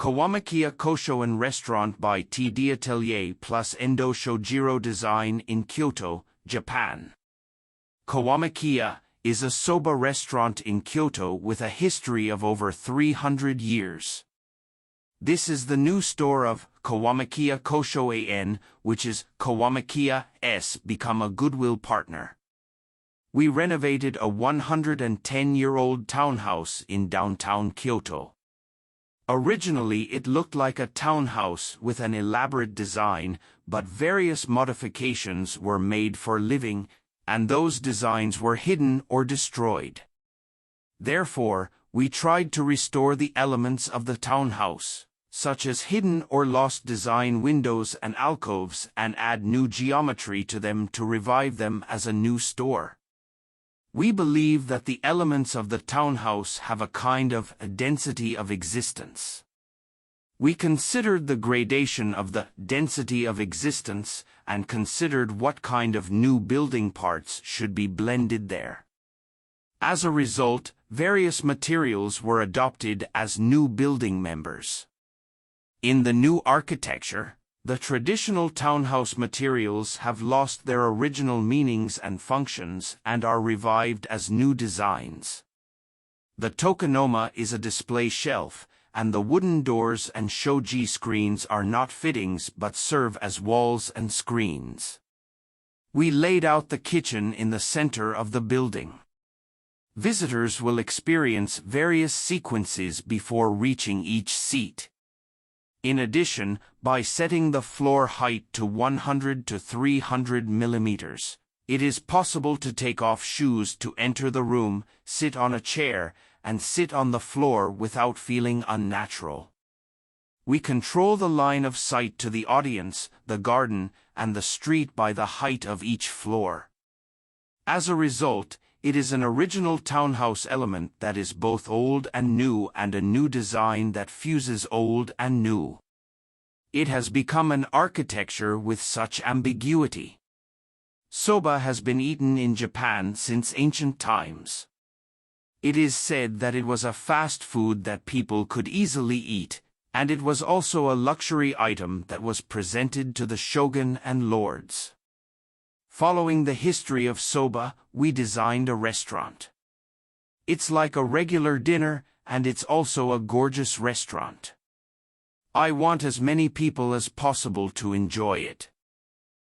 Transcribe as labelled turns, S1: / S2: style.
S1: Kawamichiya Kosho-An restaurant by td-Atelier plus ENDO SHOJIRO design in Kyoto, Japan. Kawamichiya is a soba restaurant in Kyoto with a history of over 300 years. This is the new store of Kawamichiya Kosho-An, which is Kawamichiya's become a goodwill partner. We renovated a 110-year-old townhouse in downtown Kyoto. Originally it looked like a townhouse with an elaborate design, but various modifications were made for living, and those designs were hidden or destroyed. Therefore, we tried to restore the elements of the townhouse, such as hidden or lost design windows and alcoves, and add new geometry to them to revive them as a new store. We believe that the elements of the townhouse have a kind of density of existence. We considered the gradation of the density of existence and considered what kind of new building parts should be blended there. As a result, various materials were adopted as new building members. In the new architecture, the traditional townhouse materials have lost their original meanings and functions and are revived as new designs. The tokonoma is a display shelf, and the wooden doors and shoji screens are not fittings but serve as walls and screens. We laid out the kitchen in the center of the building. Visitors will experience various sequences before reaching each seat. In addition, by setting the floor height to 100 to 300 millimeters, it is possible to take off shoes to enter the room, sit on a chair, and sit on the floor without feeling unnatural. We control the line of sight to the audience, the garden, and the street by the height of each floor. As a result, it is an original townhouse element that is both old and a new design that fuses old and new. It has become an architecture with such ambiguity. Soba has been eaten in Japan since ancient times. It is said that it was a fast food that people could easily eat, and it was also a luxury item that was presented to the shogun and lords. Following the history of soba, we designed a restaurant. It's like a regular dinner, and it's also a gorgeous restaurant. I want as many people as possible to enjoy it.